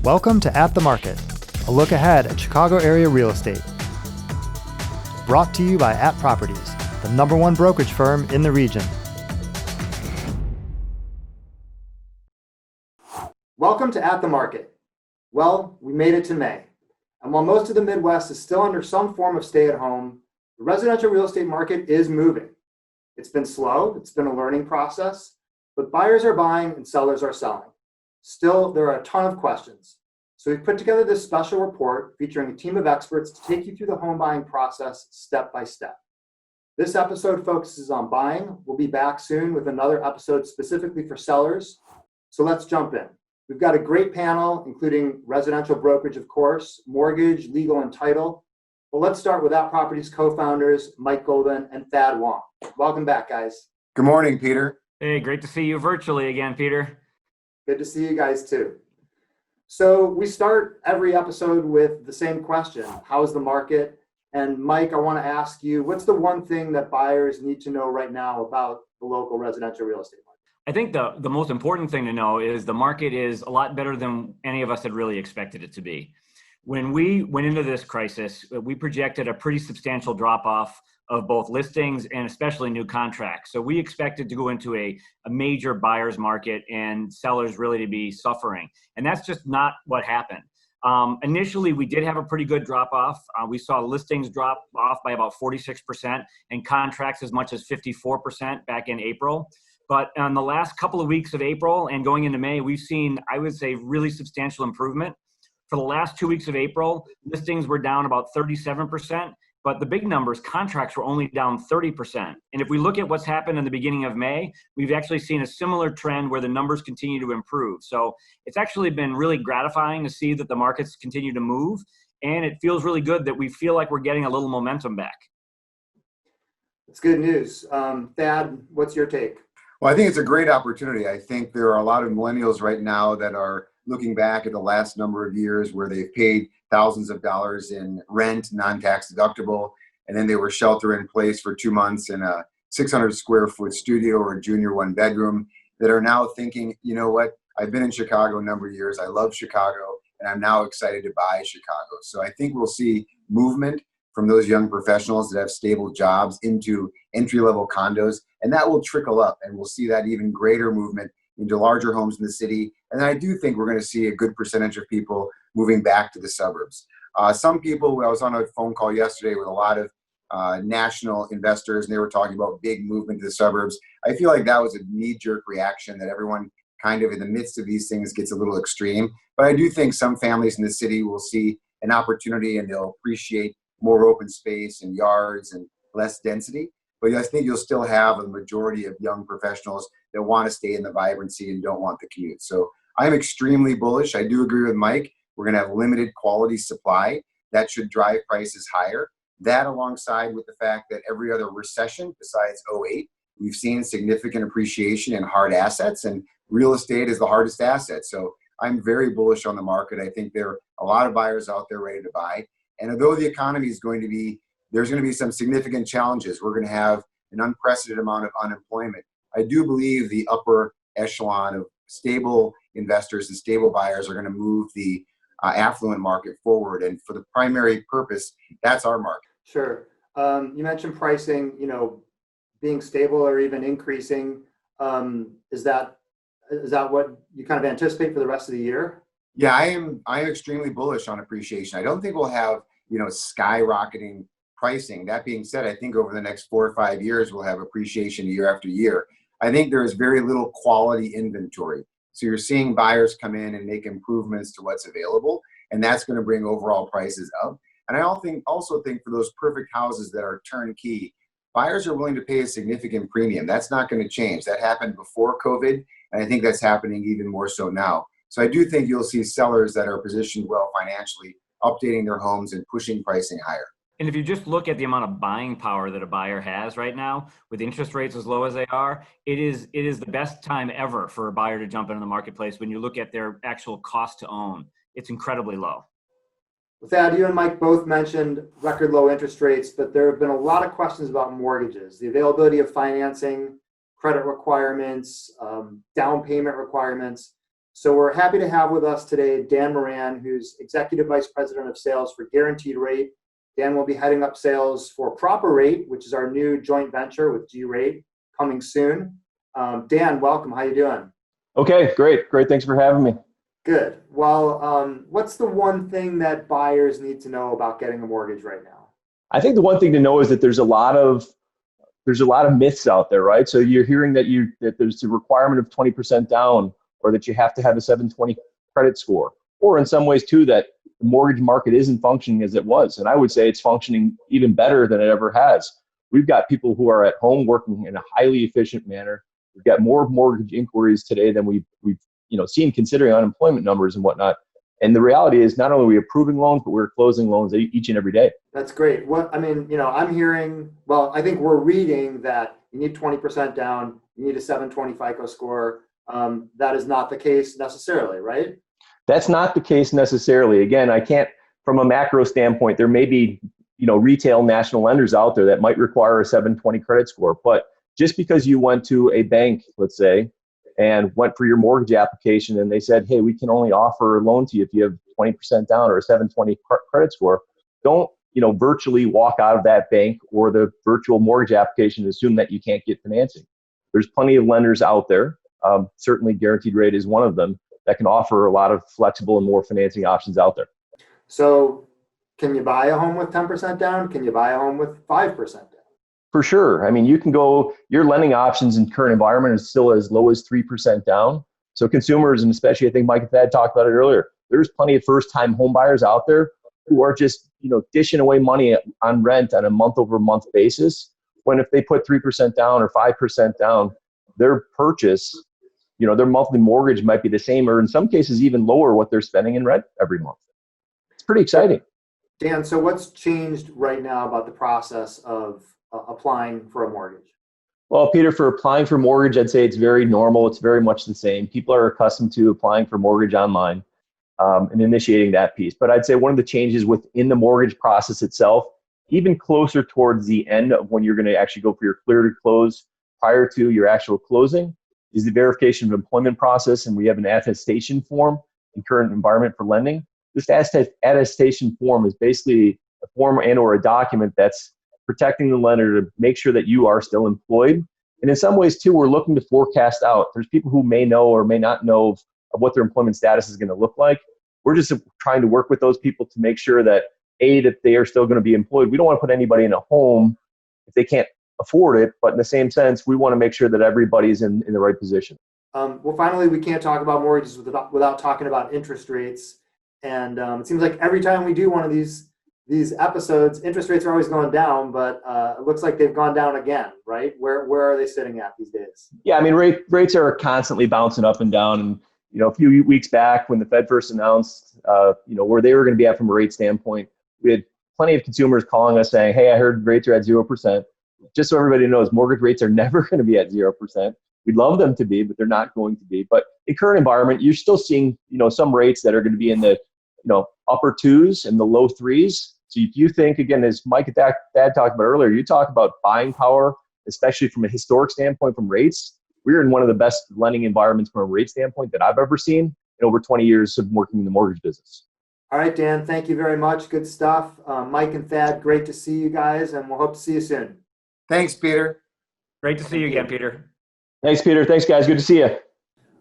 Welcome to At the Market, a look ahead at Chicago area real estate. Brought to you by At Properties, the #1 brokerage firm in the region. Welcome to At the Market. Well, we made it to May. And while most of the Midwest is still under some form of stay-at-home, the residential real estate market is moving. It's been slow, it's been a learning process, but buyers are buying and sellers are selling. Still, there are a ton of questions. So we've put together this special report featuring a team of experts to take you through the home buying process step by step. This episode focuses on buying. We'll be back soon with another episode specifically for sellers. So let's jump in. We've got a great panel, including residential brokerage, of course, mortgage, legal, and title. But let's start with At Properties co-founders, Mike Golden and Thad Wong. Welcome back, guys. Good morning, Peter. Hey, great to see you virtually again, Peter. Good to see you guys too. So we start every episode with the same question. How's the market? And Mike, I want to ask you, what's the one thing that buyers need to know right now about the local residential real estate market? I think the most important thing to know is the market is a lot better than any of us had really expected it to be. When we went into this crisis, we projected a pretty substantial drop-off of both listings and especially new contracts. So we expected to go into a major buyer's market and sellers really to be suffering. And that's just not what happened. Initially, we did have a pretty good drop-off. We saw listings drop off by about 46% and contracts as much as 54% back in April. But on the last couple of weeks of April and going into May, we've seen, I would say, really substantial improvement. For the last 2 weeks of April, listings were down about 37%. But the big numbers, contracts were only down 30%. And if we look at what's happened in the beginning of May, we've actually seen a similar trend where the numbers continue to improve. So it's actually been really gratifying to see that the markets continue to move. And it feels really good that we feel like we're getting a little momentum back. It's good news. Thad, what's your take? Well, I think it's a great opportunity. I think there are a lot of millennials right now that are looking back at the last number of years where they've paid thousands of dollars in rent, non-tax deductible, and then they were shelter in place for 2 months in a 600 square foot studio or a junior 1-bedroom, that are now thinking, you know what, I've been in Chicago a number of years, I love Chicago, and I'm now excited to buy Chicago. So I think we'll see movement from those young professionals that have stable jobs into entry-level condos, and that will trickle up, and we'll see that even greater movement into larger homes in the city. And I do think we're going to see a good percentage of people moving back to the suburbs. Some people, I was on a phone call yesterday with a lot of national investors, and they were talking about big movement to the suburbs. I feel like that was a knee-jerk reaction that everyone kind of in the midst of these things gets a little extreme. But I do think some families in the city will see an opportunity and they'll appreciate more open space and yards and less density. But I think you'll still have a majority of young professionals that want to stay in the vibrancy and don't want the commute. So I'm extremely bullish. I do agree with Mike. We're going to have limited quality supply. That should drive prices higher. That alongside with the fact that every other recession besides '08, we've seen significant appreciation in hard assets, and real estate is the hardest asset. So I'm very bullish on the market. I think there are a lot of buyers out there ready to buy. And although the economy is going to be, there's going to be some significant challenges. We're going to have an unprecedented amount of unemployment. I do believe the upper echelon of stable investors and stable buyers are going to move the affluent market forward. And for the primary purpose, that's our market. Sure. You mentioned pricing, being stable or even increasing. Is that what you kind of anticipate for the rest of the year? Yeah, I am extremely bullish on appreciation. I don't think we'll have, skyrocketing pricing. That being said, I think over the next 4 or 5 years, we'll have appreciation year after year. I think there is very little quality inventory. So you're seeing buyers come in and make improvements to what's available, and that's going to bring overall prices up. And I also think for those perfect houses that are turnkey, buyers are willing to pay a significant premium. That's not going to change. That happened before COVID, and I think that's happening even more so now. So I do think you'll see sellers that are positioned well financially, updating their homes and pushing pricing higher. And if you just look at the amount of buying power that a buyer has right now, with interest rates as low as they are, it is the best time ever for a buyer to jump into the marketplace when you look at their actual cost to own. It's incredibly low. With that, you and Mike both mentioned record low interest rates, but there have been a lot of questions about mortgages, the availability of financing, credit requirements, down payment requirements. So we're happy to have with us today Dan Moran, who's Executive Vice President of Sales for Guaranteed Rate. Dan will be heading up sales for Proper Rate, which is our new joint venture with G-Rate, coming soon. Dan, welcome. How you doing? Okay, great. Thanks for having me. Good. Well, what's the one thing that buyers need to know about getting a mortgage right now? I think the one thing to know is that there's a lot of myths out there, right? So you're hearing that there's a requirement of 20% down, or that you have to have a 720 credit score, or in some ways too that the mortgage market isn't functioning as it was. And I would say it's functioning even better than it ever has. We've got people who are at home working in a highly efficient manner. We've got more mortgage inquiries today than we've seen, considering unemployment numbers and whatnot. And the reality is, not only are we approving loans, but we're closing loans each and every day. That's great. I'm hearing, I think we're reading that you need 20% down, you need a 720 FICO score. That is not the case necessarily, right? That's not the case necessarily. Again, I can't, from a macro standpoint, there may be, retail national lenders out there that might require a 720 credit score. But just because you went to a bank, let's say, and went for your mortgage application and they said, hey, we can only offer a loan to you if you have 20% down or a 720 credit score, don't, virtually walk out of that bank or the virtual mortgage application and assume that you can't get financing. There's plenty of lenders out there. Certainly Guaranteed Rate is one of them that can offer a lot of flexible and more financing options out there. So can you buy a home with 10% down? Can you buy a home with 5% down? For sure. I mean, you can go, your lending options in current environment is still as low as 3% down. So consumers, and especially I think Mike and Thad talked about it earlier, there's plenty of first-time home buyers out there who are just, dishing away money on rent on a month-over-month basis, when if they put 3% down or 5% down, their purchase, their monthly mortgage might be the same, or in some cases even lower what they're spending in rent every month. It's pretty exciting. Dan, so what's changed right now about the process of applying for a mortgage? Well, Peter, for applying for mortgage, I'd say it's very normal. It's very much the same. People are accustomed to applying for mortgage online and initiating that piece. But I'd say one of the changes within the mortgage process itself, even closer towards the end of when you're going to actually go for your clear to close prior to your actual closing, is the verification of employment process. And we have an attestation form in current environment for lending. This attestation form is basically a form and or a document that's protecting the lender to make sure that you are still employed. And in some ways too, we're looking to forecast out. There's people who may know or may not know of what their employment status is going to look like. We're just trying to work with those people to make sure that that they are still going to be employed. We don't want to put anybody in a home if they can't afford it, but in the same sense, we want to make sure that everybody's in the right position. Finally, we can't talk about mortgages without talking about interest rates. And it seems like every time we do one of these episodes, interest rates are always going down, but it looks like they've gone down again, right? Where are they sitting at these days? Yeah, I mean, rates are constantly bouncing up and down. And, a few weeks back when the Fed first announced, where they were going to be at from a rate standpoint, we had plenty of consumers calling us saying, hey, I heard rates are at 0%. Just so everybody knows, mortgage rates are never going to be at 0%. We'd love them to be, but they're not going to be. But in current environment, you're still seeing, some rates that are going to be in the, upper twos and the low threes. So if you think, again, as Mike and Thad talked about earlier, you talk about buying power, especially from a historic standpoint from rates. We're in one of the best lending environments from a rate standpoint that I've ever seen in over 20 years of working in the mortgage business. All right, Dan, thank you very much. Good stuff. Mike and Thad, great to see you guys, and we'll hope to see you soon. Thanks, Peter. Great to see you again, Peter. Thanks, Peter. Thanks, guys. Good to see you.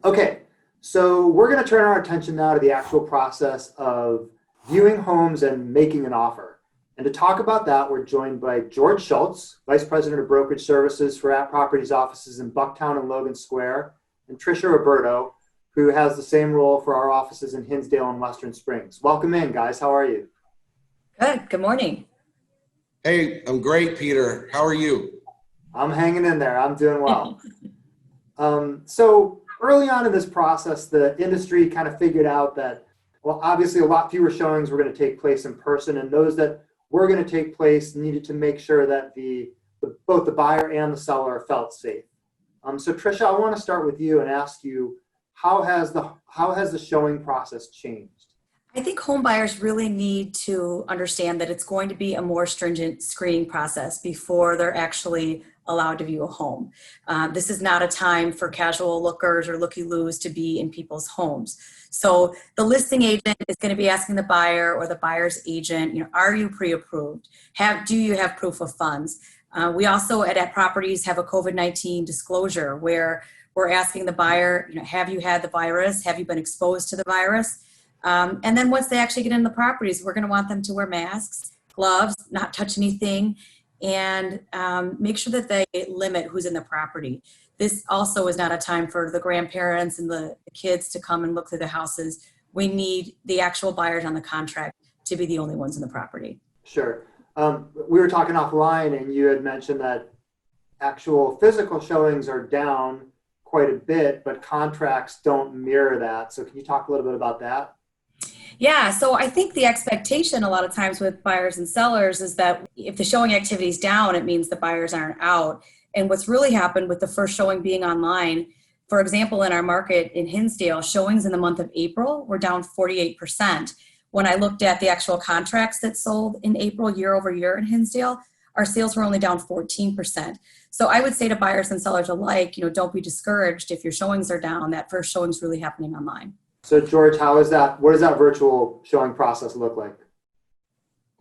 Okay, so we're going to turn our attention now to the actual process of viewing homes and making an offer. And to talk about that, we're joined by George Schultz, Vice President of Brokerage Services for At Properties offices in Bucktown and Logan Square, and Tricia Roberto, who has the same role for our offices in Hinsdale and Western Springs. Welcome in, guys. How are you? Good. Good morning. Hey, I'm great, Peter. How are you? I'm hanging in there. I'm doing well. So early on in this process, the industry kind of figured out that, well, obviously a lot fewer showings were going to take place in person, and those that were going to take place needed to make sure that both the buyer and the seller felt safe. So Tricia, I want to start with you and ask you, how has the showing process changed? I think home buyers really need to understand that it's going to be a more stringent screening process before they're actually allowed to view a home. This is not a time for casual lookers or looky-loos to be in people's homes. So the listing agent is going to be asking the buyer or the buyer's agent, are you pre-approved? Do you have proof of funds? We also at properties have a COVID-19 disclosure where we're asking the buyer, have you had the virus? Have you been exposed to the virus? And then once they actually get into the properties, we're going to want them to wear masks, gloves, not touch anything, and make sure that they limit who's in the property. This also is not a time for the grandparents and the kids to come and look through the houses. We need the actual buyers on the contract to be the only ones in the property. Sure. We were talking offline and you had mentioned that actual physical showings are down quite a bit, but contracts don't mirror that. So can you talk a little bit about that? Yeah, so I think the expectation a lot of times with buyers and sellers is that if the showing activity is down, it means the buyers aren't out. And what's really happened with the first showing being online, for example, in our market in Hinsdale, showings in the month of April were down 48%. When I looked at the actual contracts that sold in April year over year in Hinsdale, our sales were only down 14%. So I would say to buyers and sellers alike, don't be discouraged if your showings are down. That first showing is really happening online. So George, what does that virtual showing process look like?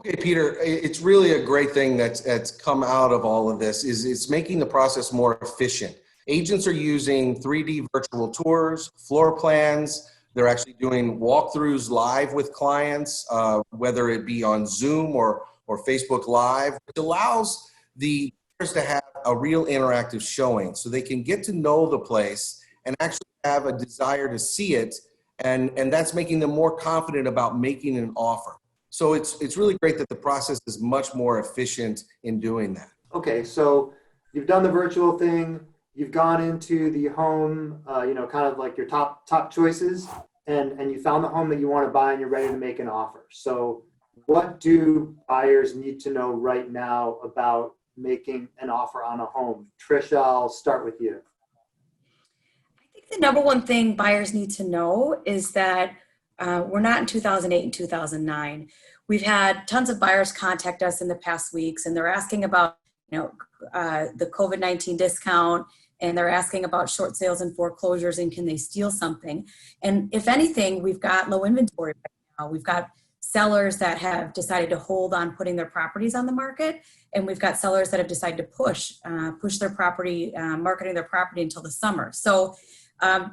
Okay, Peter, it's really a great thing that's come out of all of this is it's making the process more efficient. Agents are using 3D virtual tours, floor plans. They're actually doing walkthroughs live with clients, whether it be on Zoom or Facebook Live, which allows the buyers to have a real interactive showing so they can get to know the place and actually have a desire to see it. And that's making them more confident about making an offer. So it's really great that the process is much more efficient in doing that. Okay, so you've done the virtual thing, you've gone into the home, kind of like your top choices, and you found the home that you want to buy and you're ready to make an offer. So what do buyers need to know right now about making an offer on a home? Trisha, I'll start with you. I think the number one thing buyers need to know is that we're not in 2008 and 2009. We've had tons of buyers contact us in the past weeks, and they're asking about, the COVID-19 discount, and they're asking about short sales and foreclosures, and can they steal something? And if anything, we've got low inventory right now. We've got sellers that have decided to hold on putting their properties on the market, and we've got sellers that have decided to push their property, marketing their property until the summer. So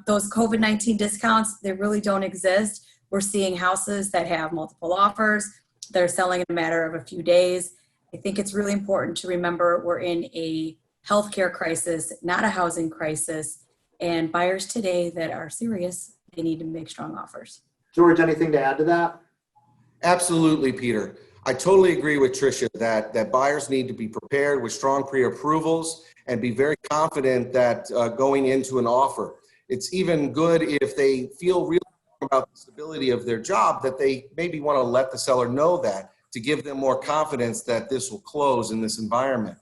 those COVID-19 discounts, they really don't exist. We're seeing houses that have multiple offers. They're selling in a matter of a few days. I think it's really important to remember we're in a healthcare crisis, not a housing crisis. And buyers today that are serious, they need to make strong offers. George, anything to add to that? Absolutely, Peter. I totally agree with Tricia that buyers need to be prepared with strong pre-approvals and be very confident that going into an offer. It's even good if they feel really about the stability of their job that they maybe want to let the seller know that to give them more confidence that this will close in this environment.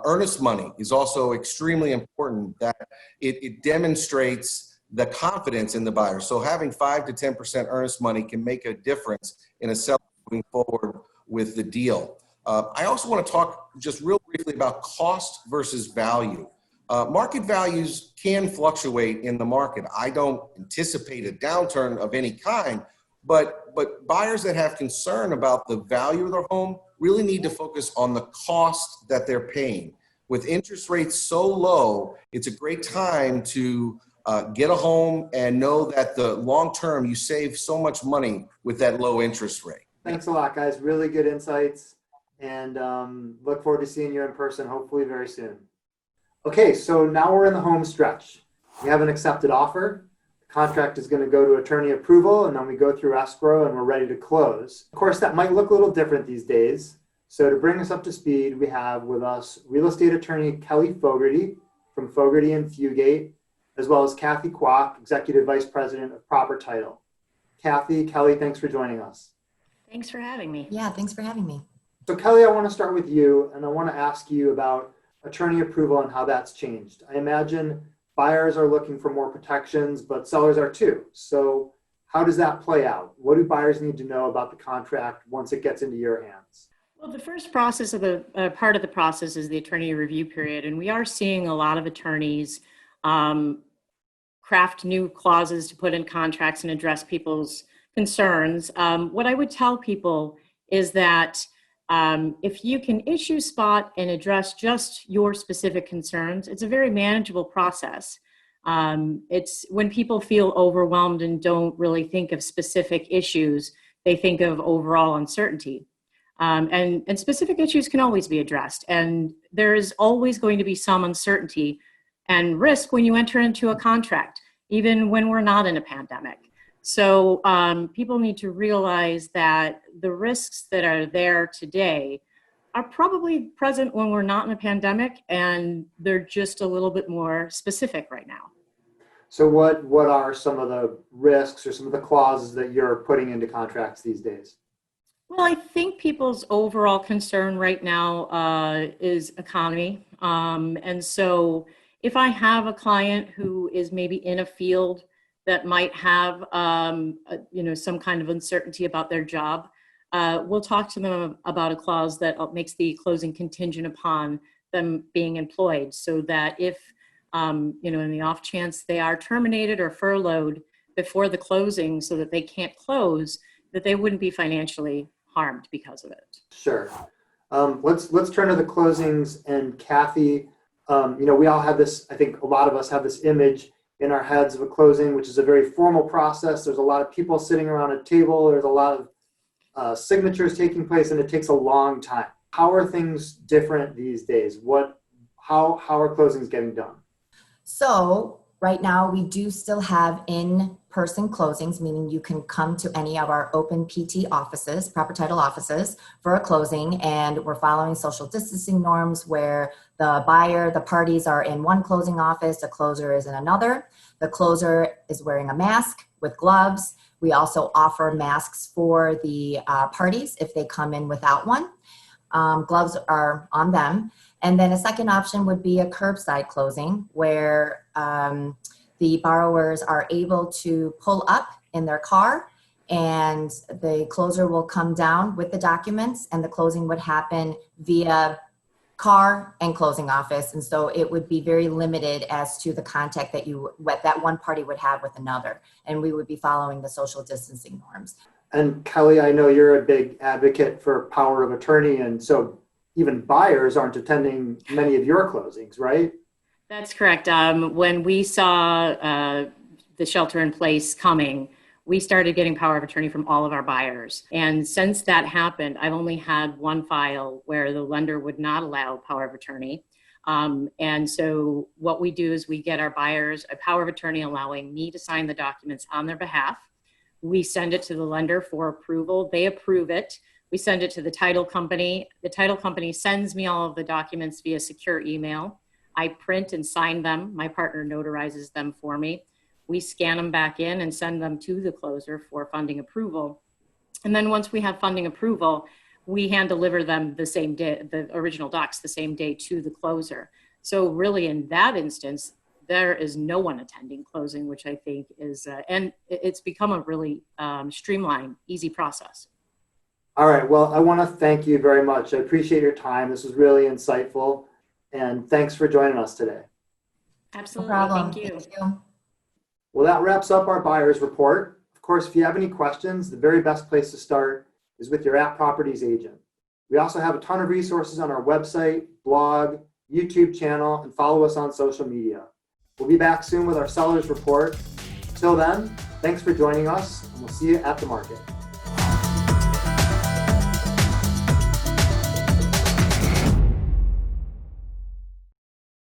Earnest money is also extremely important, that it demonstrates the confidence in the buyer. So having 5 to 10% earnest money can make a difference in a seller moving forward with the deal. I also want to talk just real briefly about cost versus value. Market values can fluctuate in the market. I don't anticipate a downturn of any kind, but buyers that have concern about the value of their home really need to focus on the cost that they're paying. With interest rates so low, it's a great time to get a home and know that the long term you save so much money with that low interest rate. Thanks a lot, guys. Really good insights, and look forward to seeing you in person hopefully very soon. Okay, so now we're in the home stretch. We have an accepted offer. The contract is going to go to attorney approval, and then we go through escrow and we're ready to close. Of course, that might look a little different these days. So to bring us up to speed, we have with us real estate attorney Kelly Fogarty from Fogarty and Fugate, as well as Kathy Kwok, Executive Vice President of Proper Title. Kathy, Kelly, thanks for joining us. Thanks for having me. Yeah, thanks for having me. So Kelly, I want to start with you, and I want to ask you about attorney approval and how that's changed. I imagine buyers are looking for more protections, but sellers are too. So how does that play out? What do buyers need to know about the contract once it gets into your hands? Well, the first process of the part of the process is the attorney review period, and we are seeing a lot of attorneys craft new clauses to put in contracts and address people's concerns. What I would tell people is that if you can issue spot and address just your specific concerns, it's a very manageable process. It's when people feel overwhelmed and don't really think of specific issues, they think of overall uncertainty. And specific issues can always be addressed. And there is always going to be some uncertainty and risk when you enter into a contract, even when we're not in a pandemic. So people need to realize that the risks that are there today are probably present when we're not in a pandemic, and they're just a little bit more specific right now. So what are some of the risks or some of the clauses that you're putting into contracts these days? Well, I think people's overall concern right now is economy. And so if I have a client who is maybe in a field that might have some kind of uncertainty about their job, we'll talk to them about a clause that makes the closing contingent upon them being employed, so that if in the off chance they are terminated or furloughed before the closing so that they can't close, that they wouldn't be financially harmed because of it. Sure. Let's turn to the closings. And Kathy, we all have this, I think a lot of us have this image in our heads of a closing, which is a very formal process. There's a lot of people sitting around a table. There's a lot of signatures taking place, and it takes a long time. How are things different these days? How are closings getting done? So right now we do still have in-person closings, meaning you can come to any of our open PT offices, proper title offices, for a closing, and we're following social distancing norms where the parties are in one closing office, the closer is in another. The closer is wearing a mask with gloves. We also offer masks for the parties if they come in without one. Gloves are on them. And then a second option would be a curbside closing where the borrowers are able to pull up in their car, and the closer will come down with the documents, and the closing would happen via car and closing office. And so it would be very limited as to the contact that one party would have with another. And we would be following the social distancing norms. And Kelly, I know you're a big advocate for power of attorney, and so even buyers aren't attending many of your closings, right? That's correct. When we saw the shelter in place coming, we started getting power of attorney from all of our buyers. And since that happened, I've only had one file where the lender would not allow power of attorney. And so what we do is we get our buyers a power of attorney allowing me to sign the documents on their behalf. We send it to the lender for approval. They approve it. We send it to the title company. The title company sends me all of the documents via secure email. I print and sign them. My partner notarizes them for me. We scan them back in and send them to the closer for funding approval. And then once we have funding approval, we hand deliver them the same day, the original docs, the same day to the closer. So really in that instance, there is no one attending closing, which I think is, and it's become a really streamlined, easy process. All right. Well, I want to thank you very much. I appreciate your time. This was really insightful. And thanks for joining us today. Absolutely. No problem. Thank you. Thank you. Well, that wraps up our buyer's report. Of course, if you have any questions, the very best place to start is with your @properties agent. We also have a ton of resources on our website, blog, YouTube channel, and follow us on social media. We'll be back soon with our seller's report. Till then, thanks for joining us, and we'll see you at the market.